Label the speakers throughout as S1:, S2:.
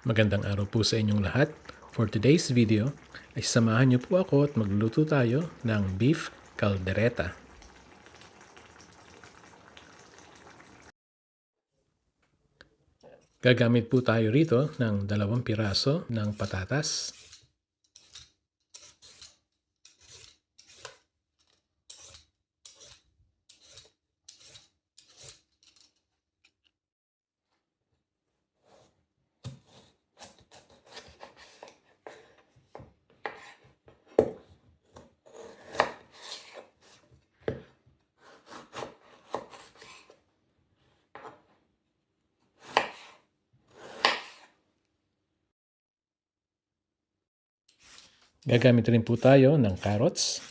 S1: Magandang araw po sa inyong lahat. For today's video ay samahan niyo po ako at magluluto tayo ng beef caldereta. Gagamit po tayo rito ng 2 piraso ng patatas, gagamit rin po tayo ng carrots,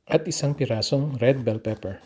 S1: at 1 pirasong red bell pepper.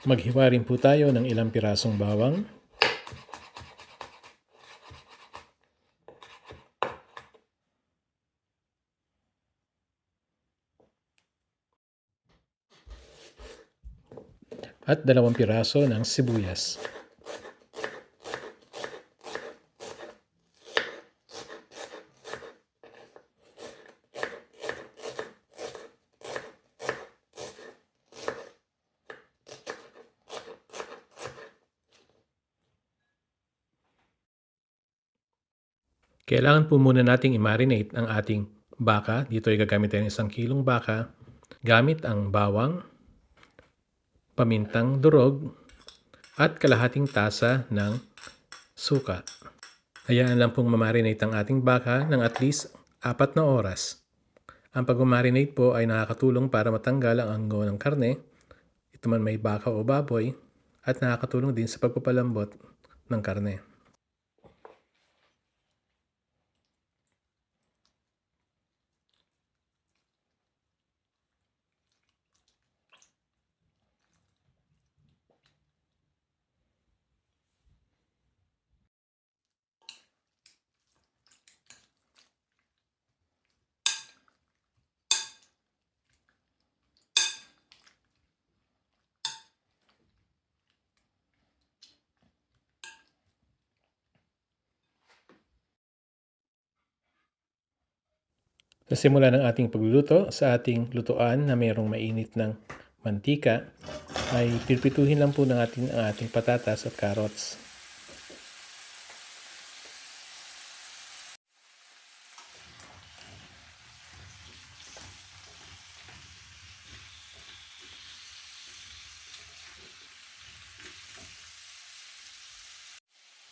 S1: Maghiwa rin po tayo ng ilang pirasong bawang. At 2 piraso ng sibuyas. Kailangan po muna nating i-marinate ang ating baka. Dito ay gagamit tayo ng 1 kilong baka gamit ang bawang, pamintang durog, at kalahating tasa ng suka. Hayaan lang pong mamarinate ang ating baka ng at least 4 na oras. Ang pag-marinate po ay nakakatulong para matanggal ang anggo ng karne, ito man may baka o baboy, at nakakatulong din sa pagpapalambot ng karne. Sa simula ng ating pagluluto, sa ating lutuan na mayroong mainit ng mantika, ay pipituhin lang po natin ang ating patatas at carrots.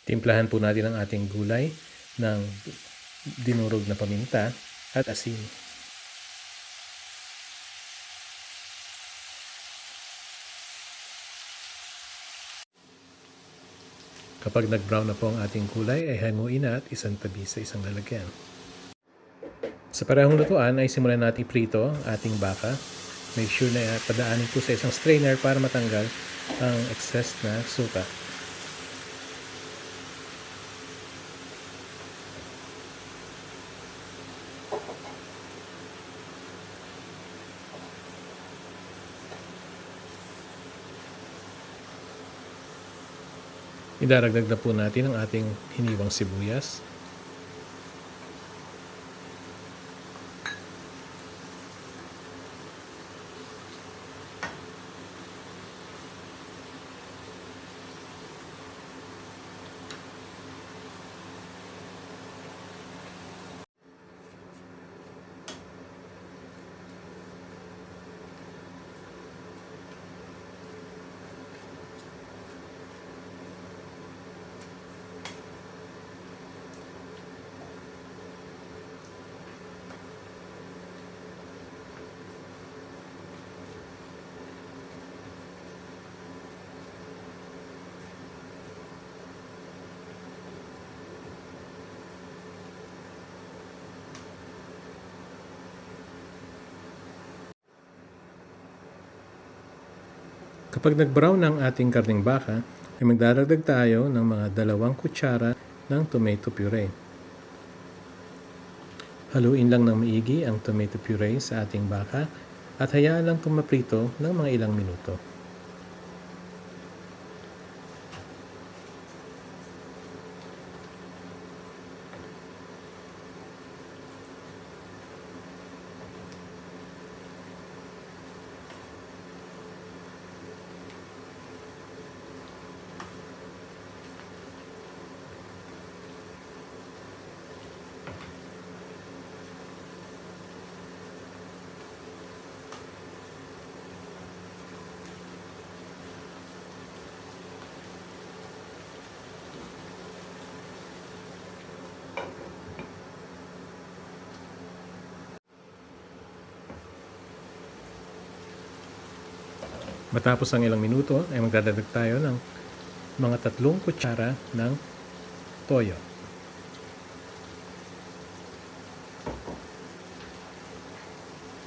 S1: Timplahan po natin ang ating gulay ng dinurog na paminta at asin. Kapag nag-brown na po ang ating gulay, ay hanguin na at isang tabi sa isang lalagyan. Sa parehong lutuan ay simulan natin prito ang ating baka. make sure na padaanin po sa isang strainer para matanggal ang excess na suka. Idaragdag na po natin ang ating hiniwang sibuyas. Kapag nag-brown ang ating karneng baka, ay magdaragdag tayo ng mga 2 kutsara ng tomato puree. Haluin lang ng maigi ang tomato puree sa ating baka at hayaan lang itong maprito ng mga ilang minuto. Matapos ang ilang minuto ay magdadagdag tayo ng mga 3 kutsara ng toyo.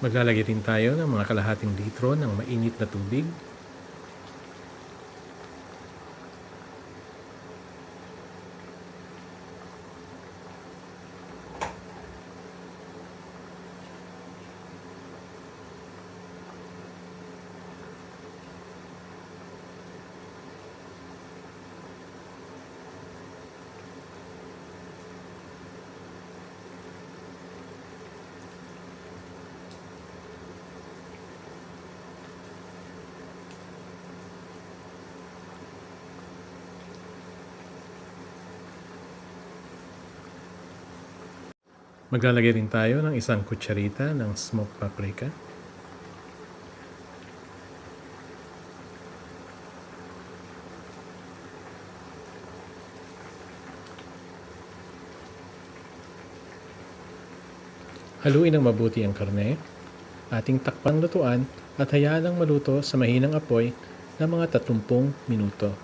S1: Maglalagay din tayo ng mga kalahating litro ng mainit na tubig. Maglalagay rin tayo ng 1 kutsarita ng smoked paprika. Haluin ng mabuti ang karne, ating takpan lutuan at hayaan lang maluto sa mahinang apoy ng mga 30 minuto.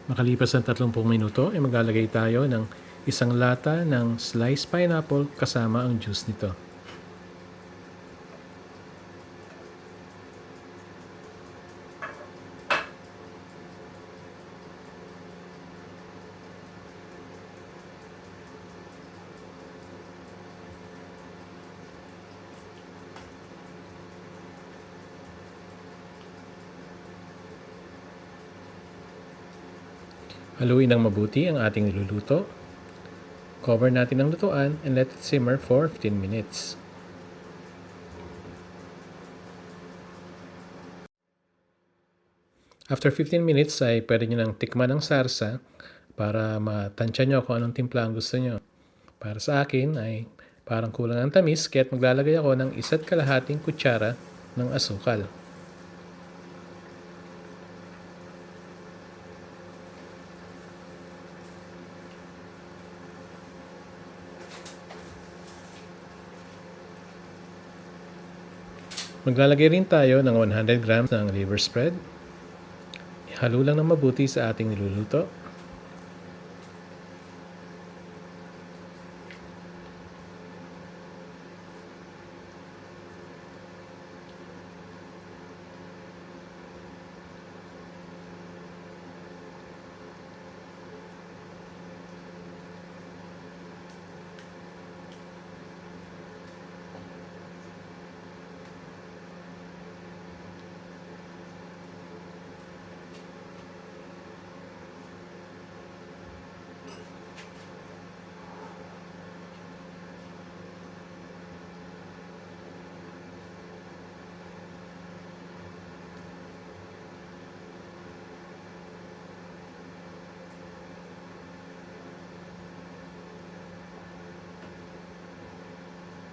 S1: Makalipas ang 30 minuto ay maglalagay tayo ng 1 lata ng sliced pineapple kasama ang juice nito. Haluin ng mabuti ang ating niluluto. Cover natin ang lutuan and let it simmer for 15 minutes. After 15 minutes ay pwede nyo nang tikman ang sarsa para matansya nyo kung anong timpla ang gusto nyo. Para sa akin ay parang kulang ang tamis kaya't maglalagay ako ng 1.5 kutsara ng asukal. Maglalagay rin tayo ng 100 grams ng liver spread. Ihalo lang ng mabuti sa ating niluluto.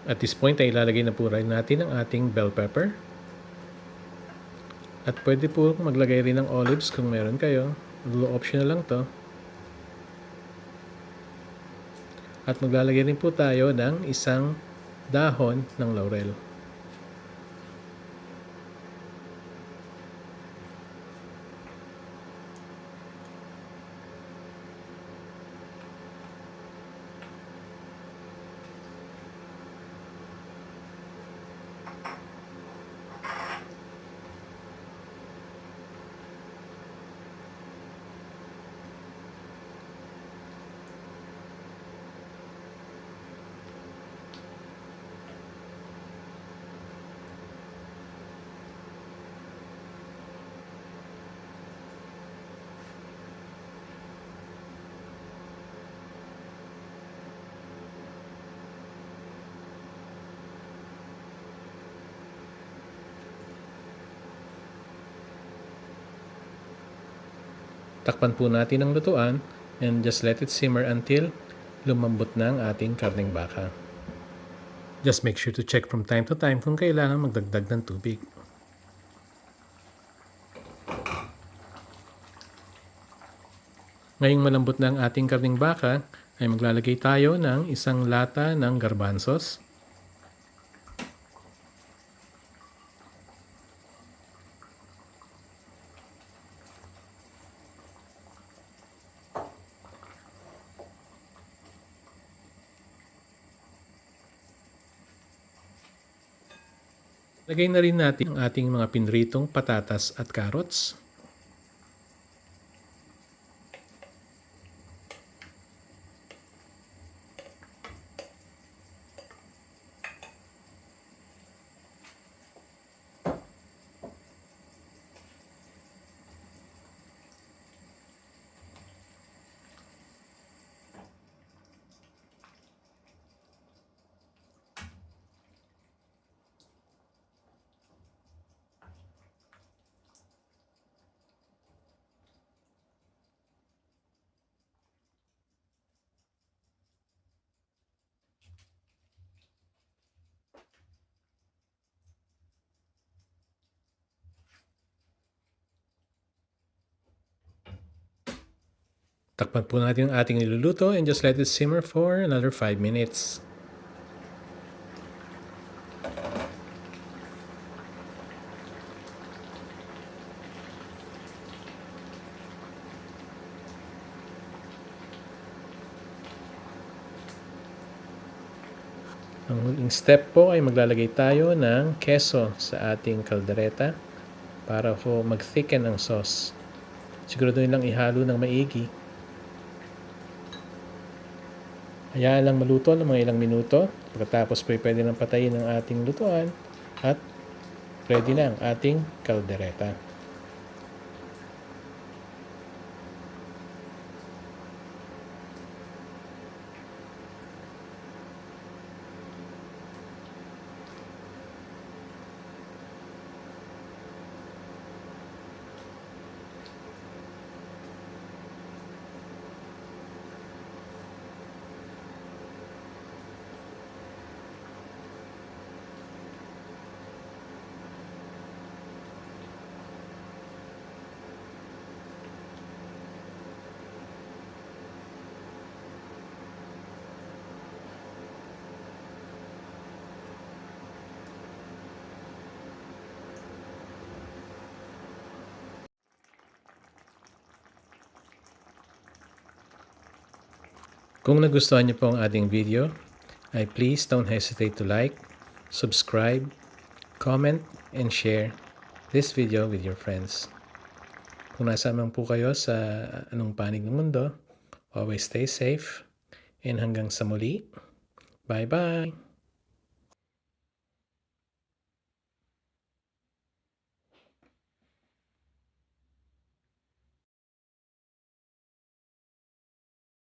S1: At this point ay ilalagay na po rin natin ang ating bell pepper. At pwede po maglagay rin ng olives kung meron kayo. Optional lang to. At maglalagay rin po tayo ng isang dahon ng laurel. Takpan po natin ang lutuan and just let it simmer until lumambot na ang ating karneng baka. Just make sure to check from time to time kung kailangan magdagdag ng tubig. Ngayong malambot na ang ating karneng baka, ay maglalagay tayo ng isang lata ng garbanzos. Lagay na rin natin ang ating mga pinritong patatas at carrots. Takpan po natin ang ating niluluto and just let it simmer for another 5 minutes. Ang huling step po ay maglalagay tayo ng keso sa ating kaldereta para po mag-thicken ang sauce. Siguraduhin lang ihalo ng maigi. Hayaan lang maluto ng mga ilang minuto. Pagkatapos po pwede nang patayin ang ating lutuan at ready na ang ating kaldereta. Kung nagustuhan niyo po ang ating video, ay please don't hesitate to like, subscribe, comment, and share this video with your friends. Kung nasa man po kayo sa anong panig ng mundo, always stay safe, and hanggang sa muli, bye-bye!